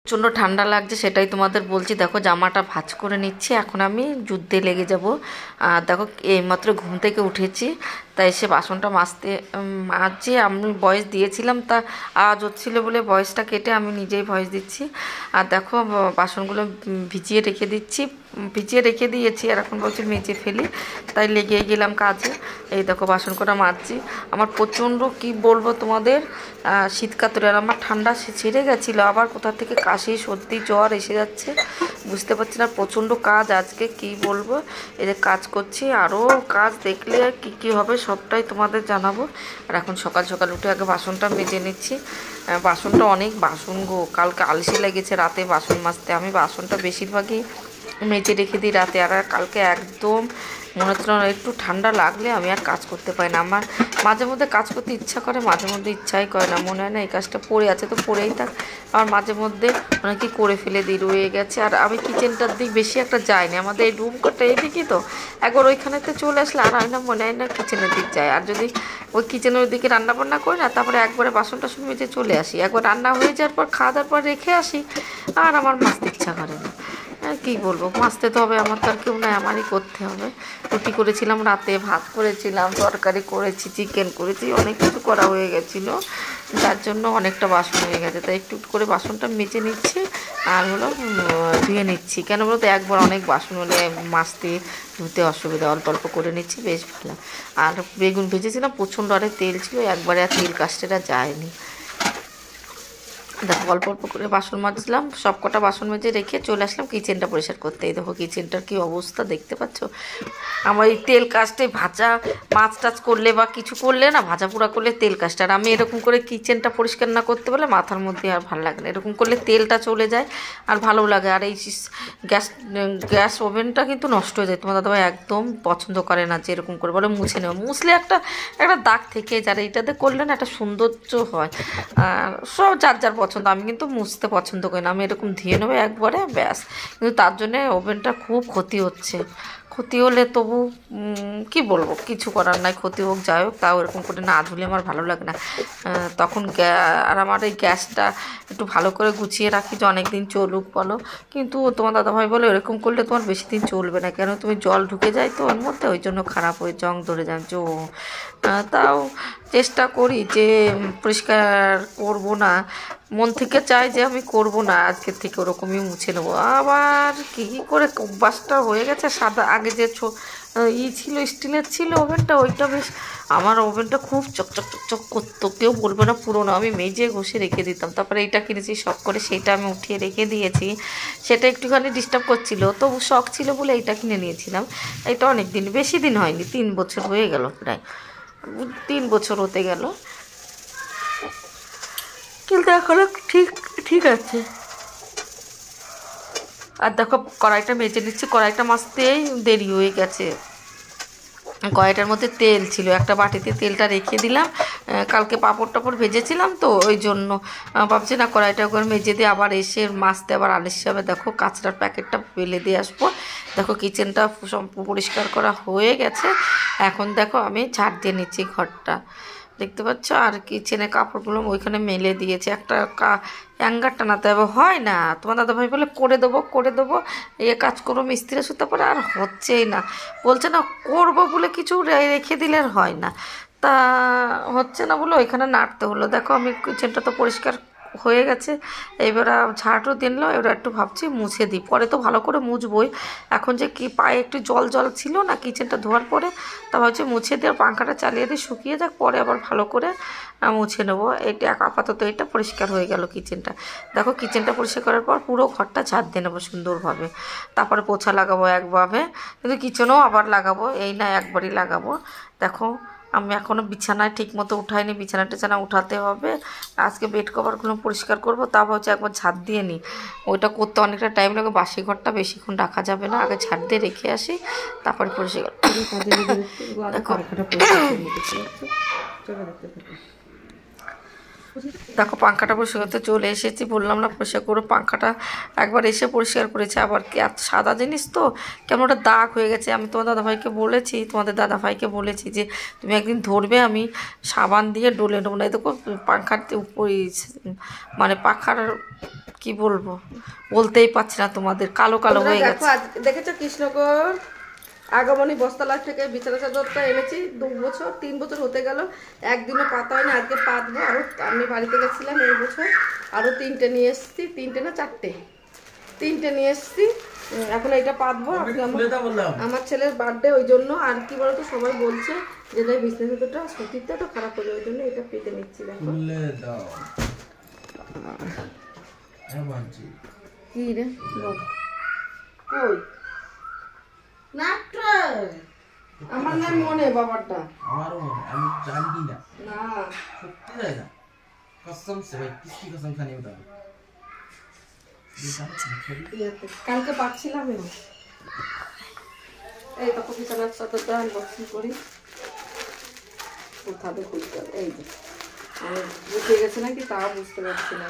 প্রচণ্ড ঠান্ডা লাগছে, সেটাই তোমাদের বলছি। দেখো জামাটা ভাঁজ করে নিচ্ছি, এখন আমি যুদ্ধে লেগে যাব। আর দেখো এইমাত্র ঘুম থেকে উঠেছি, তাই এসে বাসনটা মাজছি। আমি ভয়েস দিয়েছিলাম, তা আওয়াজ হচ্ছিলো বলে ভয়েসটা কেটে আমি নিজেই ভয়েস দিচ্ছি। আর দেখো বাসনগুলো ভিজিয়ে রেখে দিয়েছি, আর এখন বলছি মেজে ফেলি, তাই লেগে গেলাম কাজে। এই দেখো বাসন কটা মাজছি। আমার প্রচণ্ড কি বলবো তোমাদের, শীতকাতুরে, আর আমার ঠান্ডা ছেড়ে গেছিলো, আবার কোথা থেকে কাশি সর্দি জ্বর এসে যাচ্ছে, বুঝতে পারছি না। প্রচণ্ড কাজ আজকে, কি বলবো। এই যে কাজ করছি, আরও কাজ দেখলে কি হবে সবটাই তোমাদের জানাবো। আর এখন সকাল সকাল উঠে আগে বাসনটা মেজে নিচ্ছি। বাসনটা অনেক বাসন গো, কালকে আলসি লেগেছে রাতে বাসন মাজতে। আমি বাসনটা বেশিরভাগই মেজে রেখে দিই রাতে। আর কালকে একদম মনে হচ্ছিল না, একটু ঠান্ডা লাগলে আমি আর কাজ করতে পারি না। আমার মাঝে মধ্যে কাজ করতে ইচ্ছা করে, মাঝে মধ্যে ইচ্ছাই করে না, মনে হয় না এই কাজটা পড়ে আছে তো পড়েই থাক। আমার মাঝে মধ্যে অনেক কি করে ফেলে দিই, রয়ে গেছে। আর আমি কিচেনটার দিক বেশি একটা যাইনি, আমাদের এই রুম কটা এদিকে তো, একবার ওইখানেতে চলে আসলে আর হয় না, মনে হয় না কিচেনের দিক যায়। আর যদি ওই কিচেনের ওই দিকে রান্না বান্না করি না, তারপরে একবারে বাসন টাসন মেজে চলে আসি, একবার রান্না হয়ে যাওয়ার পর খাওয়া দাওয়ার পর রেখে আসি, আর আমার মাজতে ইচ্ছা করে না। কী বলবো, মাজতে তো হবে, আমার তো আর কেউ নাই, আমারই করতে হবে। রুটি করেছিলাম রাতে, ভাত করেছিলাম, তরকারি করেছি, চিকেন করেছি, অনেক কিছু করা হয়ে গেছিলো, যার জন্য অনেকটা বাসন হয়ে গেছে। তাই একটু করে বাসনটা মেজে নিচ্ছি, আর হলো ধুয়ে নিচ্ছি। কেন বলো তো, একবার অনেক বাসন হলে মাজতে ধুতে অসুবিধা, অল্প অল্প করে নিচ্ছি, বেশ ভালো। আর বেগুন ভেজেছিলাম, প্রচণ্ড আরে তেল ছিল, একবারে আর তেল কাস্টেটা যায়নি। দেখো অল্প অল্প করে বাসন মাজলাম, সব কটা বাসন মেজে রেখে চলে আসলাম কিচেনটা পরিষ্কার করতে। এই দেখো কিচেনটার কি অবস্থা দেখতে পাচ্ছ। আমার এই তেল কাস্টে ভাজা মাছ টাছ করলে বা কিছু করলে না, ভাজা পোড়া করলে তেল কাস্টে, আর আমি এরকম করে কিচেনটা পরিষ্কার না করতে পারলে মাথার মধ্যে আর ভালো লাগে না। এরকম করলে তেলটা চলে যায় আর ভালো লাগে। আর এই গ্যাস ওভেনটা কিন্তু নষ্ট হয়ে যায়, তোমার দাদাভাই একদম পছন্দ করে না যে এরকম করে, বলে মুছে নেওয়া, মুছলে একটা দাগ থেকে যায়, এইটাতে করলে না একটা সৌন্দর্য হয়। আর সব যার যার পছন্দ, আমি কিন্তু মুছতে পছন্দ করি না, আমি এরকম ধুয়ে নেবো একবারে ব্যাস। কিন্তু তার জন্যে ওভেনটা খুব ক্ষতি হচ্ছে। ক্ষতি হলে তবু কি বলবো, কিছু করার নাই, ক্ষতি হোক যাই হোক, তাও এরকম করে না ধুলে আমার ভালো লাগে না। তখন আর আমার এই গ্যাসটা একটু ভালো করে গুছিয়ে রাখি যে অনেক দিন চলুক বলো, কিন্তু তোমার দাদাভাই বলে এরকম করলে তোমার বেশি দিন চলবে না, কেন তুমি জল ঢুকে যায় তো ওর মধ্যে, ওই জন্য খারাপ হয়ে জং ধরে যায়। তাও চেষ্টা করি যে পরিষ্কার করব না, মন থেকে চাই যে আমি করব না, আজকের থেকে ওরকমই মুছে নেবো। আবার কী করে অভ্যাসটা হয়ে গেছে। সাদা আগে যে ছিল, স্টিলের ছিল ওভেনটা, ওইটা বেশ, আমার ওভেনটা খুব চকচক চকচক করতো, কেউ বলবে না পুরোনো। আমি মেজে ঘষে রেখে দিতাম, তারপরে এইটা কিনেছি শখ করে, সেইটা আমি উঠিয়ে রেখে দিয়েছি। সেটা একটুখানি ডিস্টার্ব করছিলো, তবু শখ ছিল বলে এইটা কিনে নিয়েছিলাম। এটা অনেক দিন, বেশি দিন হয়নি, 3 বছর হয়ে গেল, প্রায় 3 বছর হতে গেল, কিন্তু এখনো ঠিক আছে। আর দেখো কড়াইটা মেজে নিচ্ছি, কড়াইটা মাজতেই দেরি হয়ে গেছে। কড়াইটার মধ্যে তেল ছিল, একটা বাটিতে তেলটা রেখে দিলাম, কালকে পাঁপড় টাপড় ভেজেছিলাম তো ওই জন্য ভাবছি না কড়াইটা করে মেজে দিয়ে আবার এসে মাজতে আবার আলস্য হবে। দেখো কাঁচড়ার প্যাকেটটা ফেলে দিয়ে আসবো। দেখো কিচেনটা পরিষ্কার করা হয়ে গেছে, এখন দেখো আমি ঝাড় দিয়ে নিচ্ছি ঘরটা, দেখতে পাচ্ছ। আর কিচেনে কাপড়গুলো ওইখানে মেলে দিয়েছে, একটা অ্যাঙ্গার টানাতে হবে, হয় না। তোমার দাদাভাই বলে করে দেবো, এ কাজ করো মিস্ত্রি সুতা পরে, আর হচ্ছেই না, বলছে না করবো বলে কিছু রেখে দিলে আর হয় না, তা হচ্ছে না বলে ওইখানে নাড়তে হলো। দেখো আমি কিচেনটা তো পরিষ্কার হয়ে গেছে, এবার ঝাড়ও দিলাম, এবার একটু ভাবছি মুছে দিই, পরে তো ভালো করে মুছবই। এখন যে কি পায়ে একটু জল ছিল না কিচেনটা ধোয়ার পরে, তা ভাবছি মুছে দিয়ে পাঙ্খাটা চালিয়ে দিয়ে শুকিয়ে যাক, পরে আবার ভালো করে মুছে নেবো। এটা আপাতত এটা পরিষ্কার হয়ে গেল কিচেনটা। দেখো কিচেনটা পরিষ্কার করার পর পুরো ঘরটা ঝাড় দিয়ে নেবো সুন্দরভাবে, তারপরে পোছা লাগাবো একভাবে, কিন্তু কিচেনেও আবার লাগাবো, এই না একবারই লাগাবো। দেখো আমি এখনও বিছানায় ঠিকমতো উঠাইনি, বিছানা উঠাতে হবে। আজকে বেড কভারগুলো পরিষ্কার করবো, তা হচ্ছে একবার ঝাড় দিয়ে নিই, ওইটা করতে অনেকটা টাইম লাগে। বাসি ঘরটা বেশিক্ষণ রাখা যাবে না, আগে ঝাড় দিয়ে রেখে আসি, তারপরে পরিষ্কার। দেখো দেখো পাঙ্খাটা পরিষ্কার করতে চলে এসেছি, বললাম না পরিষ্কার করে, পাঙ্খাটা একবার এসে পরিষ্কার করেছে, আবার কি এত সাদা জিনিস তো কেমন ওটা দাগ হয়ে গেছে। আমি তোমার দাদাভাইকে বলেছি, তোমাদের দাদাভাইকে বলেছি যে তুমি একদিন ধরবে, আমি সাবান দিয়ে ডলে নেবো। না দেখো পাঙ্খার উপরে মানে পাখার কি বলবো, বলতেই পারছি না তোমাদের, কালো কালো হয়ে গেছে। দেখেছো কৃষ্ণগর আগমনী বস্তালার থেকে বিছানা চাদরটা এনেছি 3 বছর হতে গেল, একদিনও পাতা হয়নি। আজকে পাতবো। আরও আমি বাড়িতে গেছিলাম এই বছর, আরও 3টে নিয়ে এসেছি, 3টে না 4টে নিয়ে এসেছি। এখন এইটা পাতবো। আমার ছেলের বার্থডে ওই জন্য। আর কি বলতো সবাই বলছে যে তাই বিছানা চাদরটা সতীরটা তো খারাপ হয়ে ওই জন্য এটা পেতে নিচ্ছি। দেখো কি রে কই আমার না মনে বাবারটা আমারও মনে, আমি জানি না না সত্যি তাই না, কসম সে ভাই কিসকি কসম খানি বতা কালকে পাচ্ছিলাম না। এই তো বিছানার চাদরটা আনবক্সিং করি, কোথাতে খুলতে হবে। এই যে আমি বুঝে গেছে নাকি তাও বুঝতে পারছি না।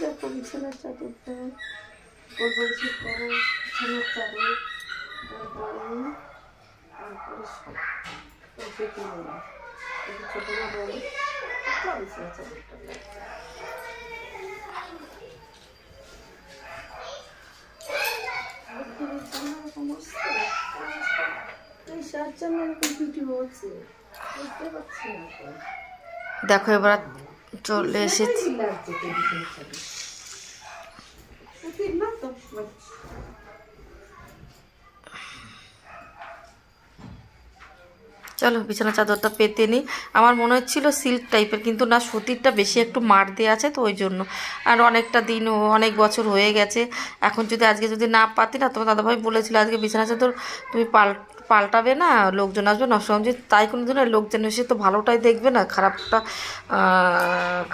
দেখো বিছানার চাদরটা বলছি করো, বিছানার চাদর ছোট না বড় বিছানার চাদরটা দেখো এবার চলে এসেছি। চলো বিছানা চাদরটা পেতে নিই। আমার মনে হচ্ছিল সিল্ক টাইপের, কিন্তু না সুতিরটা বেশি একটু মার দেওয়া আছে তো ওই জন্য। আর অনেকটা দিন অনেক বছর হয়ে গেছে, এখন যদি আজকে যদি না পাতি না, তোমার দাদাভাই বলেছিল আজকে বিছানা চাদর তুমি পাল্টাবে না, লোকজন আসবে নষ্ট হবে, তাই কোনো দিন লোকজন এসে তো ভালোটাই দেখবে না,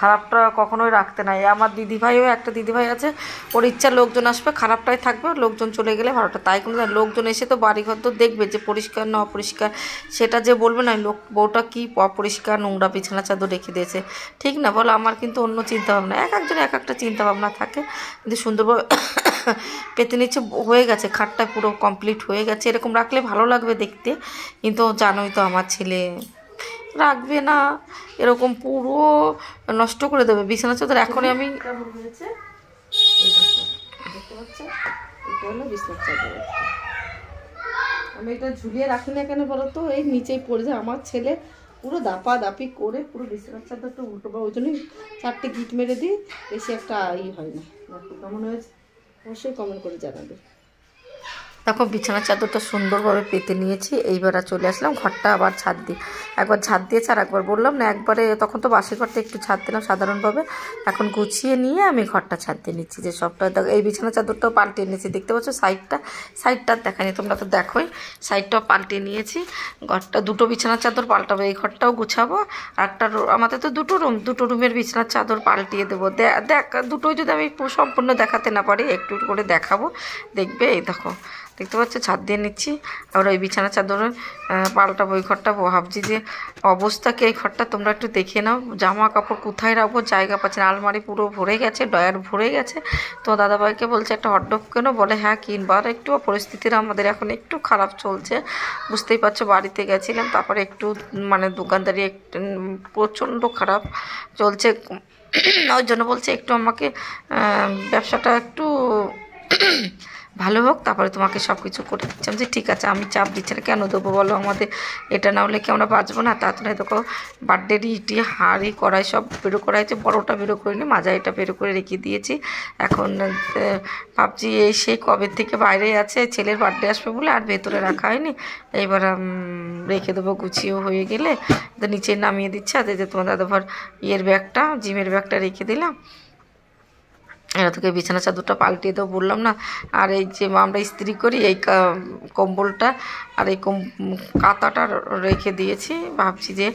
খারাপটা কখনোই রাখতে নাই। আমার দিদিভাইও একটা দিদিভাই আছে, ওর ইচ্ছা লোকজন আসবে খারাপটাই থাকবে, লোকজন চলে গেলে ভালোটা, তাই কোনো দিন লোকজন এসে তো বাড়িঘর তো দেখবে যে পরিষ্কার না অপরিষ্কার, সেটা যে বলবে না বউটা কি অপরিষ্কার নোংরা বিছানা চাদর রেখে দিয়েছে, ঠিক না বলো? আমার কিন্তু অন্য চিন্তাভাবনা, একজন এক একটা চিন্তাভাবনা থাকে, কিন্তু সুন্দরভাবে পেতে নিচ্ছে হয়ে গেছে, খাটটা পুরো কমপ্লিট হয়ে গেছে। এরকম রাখলে ভালো লাগবে দেখতে, কিন্তু জানোই তো আমার ছেলে রাখবে না, এরকম পুরো নষ্ট করে দেবে বিছানা চাদর। এখনই আমি আমি এটা ঝুলিয়ে রাখি না কেন বলো তো, এই নিচেই পড়ে যায়। আমার ছেলে পুরো দাপি করে পুরো বিছানার চাদরটা উল্টো বা, ওই জন্যই 4টে গিট মেরে দিই, বেশি একটা হয় না। কেমন হয়েছে অবশ্যই কমেন্ট করে জানাবে। দেখো বিছানার চাদরটা সুন্দরভাবে পেতে নিয়েছি, এইবার চলে আসলাম ঘরটা আবার ছাদ দিয়ে, একবার ছাদ দিয়েছে আর একবার বললাম না একবারে, তখন তো বাসি ঘরটা একটু ছাদ দিলাম সাধারণভাবে, এখন গুছিয়ে নিয়ে আমি ঘরটা ছাদ দিয়ে নিচ্ছি। যে সবটা দেখো এই বিছানার চাদরটাও পাল্টে নিয়েছি, দেখতে পাচ্ছ সাইডটা দেখানি, তোমরা তো দেখোই, সাইডটাও পাল্টে নিয়েছি। ঘরটা দুটো বিছানার চাদর পাল্টাবো, এই ঘরটাও গুছাবো, আর একটা আমাদের তো দুটো রুমের বিছানার চাদর পাল্টিয়ে দেবো। দেখ দুটোই যদি আমি সম্পূর্ণ দেখাতে না পারি একটু করে দেখাবো, দেখবে। এই দেখো দেখতে পাচ্ছ ছাদ দিয়ে নিচ্ছি, আর ওই বিছানা চাদর পাল্টাবো, ওই ঘরটা ভাবছি যে অবস্থা কি এই ঘরটা তোমরা একটু দেখে নাও। জামা কাপড় কোথায় রাখবো, জায়গা পাচ্ছে না, আলমারি পুরো ভরে গেছে, ডয়ার ভরে গেছে। তো দাদাভাইকে বলছে একটা হটডগ কেন, বলে হ্যাঁ কিনবো। আর একটু পরিস্থিতির আমাদের এখন একটু খারাপ চলছে, বুঝতেই পারছো, বাড়িতে গেছিলাম, তারপরে একটু মানে দোকানদারি একটু প্রচণ্ড খারাপ চলছে, ওই জন্য বলছে একটু আমাকে ব্যবসাটা একটু ভালো হোক, তারপরে তোমাকে সব কিছু করে দিচ্ছিলাম। যে ঠিক আছে, আমি চাপ দিচ্ছি না, কেন দেবো বলো, আমাদের এটা না হলে কি আমরা বাঁচবো না? তাড়াতাড়ি দেখো বার্থডের ইটি হাঁড়ি কড়াই সব বেরো করা হয়েছে, বড়োটা বেরো করে নিই, মাঝারিটা বেরো করে রেখে দিয়েছি। এখন ভাবছি এই সেই কবে থেকে বাইরে আছে, ছেলের বার্থডে আসবে বলে আর ভেতরে রাখা হয়নি, এইবার রেখে দেবো, গুছিয়েও হয়ে গেলে তো নিচে নামিয়ে দিচ্ছে। আর যে তোমার দাদাভার ইয়ের ব্যাগটা, জিমের ব্যাগটা রেখে দিলাম, এটা থেকে বিছানা চাদরটা পাল্টিয়ে দেবো বললাম না। আর এই যে আমরা ইস্ত্রি করি এই কম্বলটা আর এই কাঁথাটা রেখে দিয়েছি, ভাবছি যে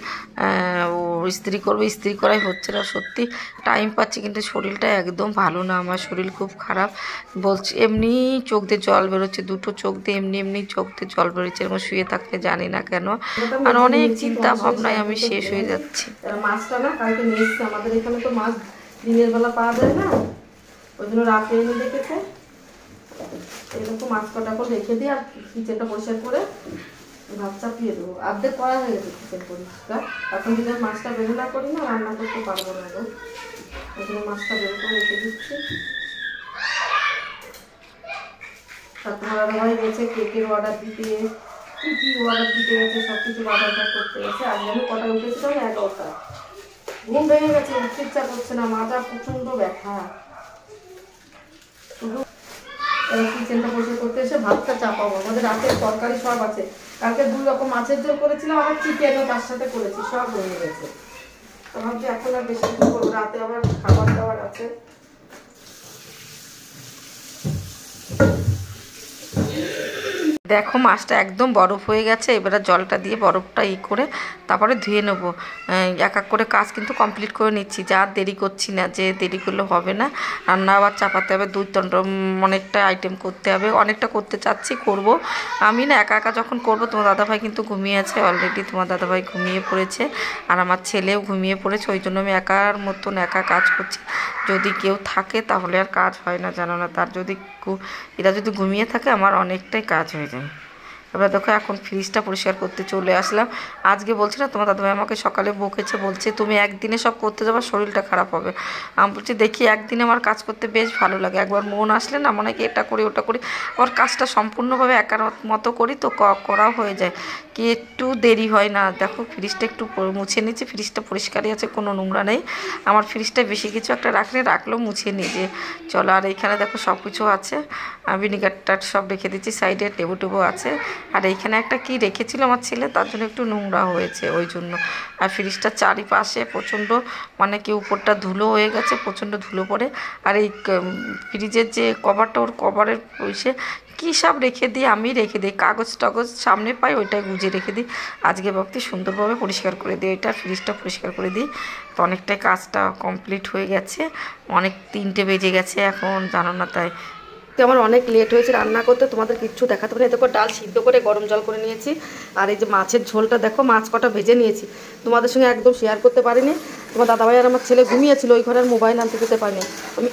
ও ইস্ত্রি করবো, ইস্ত্রি করাই হচ্ছে না, সত্যি টাইম পাচ্ছি কিন্তু শরীরটা একদম ভালো না, আমার শরীর খুব খারাপ। বলছি এমনি চোখ দিয়ে জল বেরোচ্ছে, দুটো চোখ দিয়ে এমনি চোখ দিয়ে জল বেরোচ্ছে, এরকম শুয়ে থাকতে জানি না কেন। আর অনেক চিন্তা ভাবনায় আমি শেষ হয়ে যাচ্ছি। মাছটা না কালকে নিয়ে এসছে, আমাদের এখানে তো মাছ দিনের বেলা পাওয়া যায় না, ওই জন্য রাতে এনে রেখেছে। এরকম মাছ কটা করে রেখে দিই আর কিচেনটা পরিষ্কার করে ভাত চাপিয়ে দেবো। অর্ধেক করা হয়ে গেছে কিচেন পরিষ্কার, এখন যদি মাছটা বের না করি না রান্না করতে পারবো না গো, ওই জন্য মাছটা বের করে রেখে দিচ্ছি। তোমার দাদাভাই গেছে কেকের অর্ডার দিতে, কি অর্ডার দিতে গেছে, সব কিছু অর্ডার করতে গেছে। আজ আমি কটা উঠেছিলাম 11টা, ঘুম ভেঙে গেছে, উঠতে ইচ্ছা করছে না, মাথা প্রচন্ড ব্যথা। শুধু কিচেনটা পরিষ্কার করতে এসে ভাতটা চাপাবো, আমাদের রাতের তরকারি সব আছে, কালকে 2 রকম মাছের ঝোল করেছিলাম, আবার চিকেনও তার সাথে করেছি, সব হয়ে গেছে। ভাবছি এখন আর বেশি কিছু করবো, রাতে আবার খাবার দাবার আছে। দেখো মাছটা একদম বরফ হয়ে গেছে, এবারে জলটা দিয়ে বরফটা করে তারপরে ধুয়ে নেবো। এক এক করে কাজ কিন্তু কমপ্লিট করে নিচ্ছি, যা দেরি করছি না, যে দেরি করলে হবে না। রান্না আবার চাপাতে হবে, 2 অনেকটা আইটেম করতে হবে, অনেকটা করতে চাচ্ছি, করব আমি না একা একা যখন করব। তোমার দাদাভাই কিন্তু ঘুমিয়ে আছে অলরেডি, তোমার দাদাভাই ঘুমিয়ে পড়েছে আর আমার ছেলেও ঘুমিয়ে পড়েছে, ওই জন্য আমি একার মতন একা কাজ করছি। যদি কেউ থাকে তাহলে আর কাজ হয় না, জানো না, তার যদি এরা যদি ঘুমিয়ে থাকে আমার অনেকটাই কাজ হয়ে যায়। এবার দেখো এখন ফ্রিজটা পরিষ্কার করতে চলে আসলাম। আজকে বলছি না তোমার দাদাভাই আমাকে সকালে বকেছে, বলছে তুমি একদিনে সব করতে যাবা শরীরটা খারাপ হবে। আমি বলছি দেখি একদিনে আমার কাজ করতে বেশ ভালো লাগে, একবার মন আসলে না মনে হয় কি এটা করি ওটা করি, ওর কাজটা সম্পূর্ণভাবে একার মতো করি তো করা হয়ে যায়, কি একটু দেরি হয় না। দেখো ফ্রিজটা একটু মুছে নিচ্ছি, ফ্রিজটা পরিষ্কারই আছে, কোনো নোংরা নেই। আমার ফ্রিজটা বেশি কিছু একটা রাখলেও মুছে নিই যে চলো। আর এইখানে দেখো সব কিছু আছে, ভিনিগারটা সব রেখে দিচ্ছি সাইডে, টেবু আছে। আর এইখানে একটা কি রেখেছিল আমার ছেলে, তার জন্য একটু নোংরা হয়েছে ওই জন্য। আর ফ্রিজটার চারিপাশে প্রচণ্ড মানে কি উপরটা ধুলো হয়ে গেছে, প্রচণ্ড ধুলো পড়ে। আর এই ফ্রিজের যে কভারটা, ওর কভারের পয়সে কী সব রেখে দিই, আমি রেখে দিই কাগজ টাগজ সামনে পাই ওইটাই গুজে রেখে দিই। আজকে ভাবছি সুন্দরভাবে পরিষ্কার করে দিই, ওইটা ফ্রিজটা পরিষ্কার করে দিই। তো অনেকটাই কাজটা কমপ্লিট হয়ে গেছে, অনেক 3টে বেজে গেছে এখন, জানো না তাই আমার অনেক লেট হয়েছে রান্না করতে, তোমাদের কিচ্ছু দেখাতে পারি। দেখো ডাল সিদ্ধ করে গরম জল করে নিয়েছি, আর এই যে মাছের ঝোলটা দেখো মাছ কটা ভেজে নিয়েছি, তোমাদের সঙ্গে একদম শেয়ার করতে পারিনি। তোমার দাদাভাই আর আমার ছেলে ঘুমিয়েছিল, ওই ঘরের মোবাইল আনতে যেতে পারিনি আমি,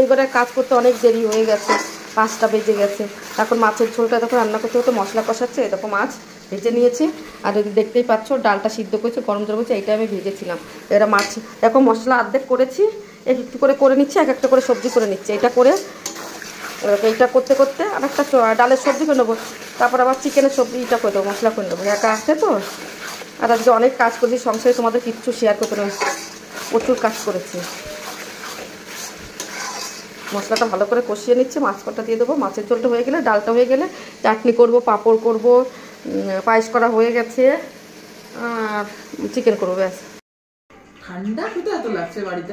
এই ঘরের কাজ করতে অনেক দেরি হয়ে গেছে, 5টা বেজে গেছে। এখন মাছের ঝোলটা দেখো রান্না করতে হতে মশলা কষাচ্ছে, দেখো মাছ ভেজে নিয়েছি। আর যদি দেখতেই পাচ্ছ ডালটা সিদ্ধ করেছি, গরম জল করেছি, এইটা আমি ভেজেছিলাম। এরা মাছ দেখো মশলা অর্ধেক করেছি, একটু করে নিচ্ছি, এক একটা করে সবজি করে নিচ্ছি। এটা করে এইটা করতে করতে আর একটা ডালের সবজি করে নেবো, তারপর আবার চিকেনের সবজিটা করে দেবো, মশলা করে নেবো, একা আসছে তো। আর আজকে অনেক কাজ করছি সংসারে, তোমাদের কিচ্ছু শেয়ার করতে নেই, প্রচুর কাজ করেছি। মশলাটা ভালো করে কষিয়ে নিচ্ছে, মাছ কটা দিয়ে দেবো, মাছের ঝোলটা হয়ে গেলে ডালটা হয়ে গেলে চাটনি করব, পাঁপড় করব, পায়েস করা হয়ে গেছে, আর চিকেন করবো, ব্যাস। ঠান্ডা কোথায় এত লাগছে বাড়িতে?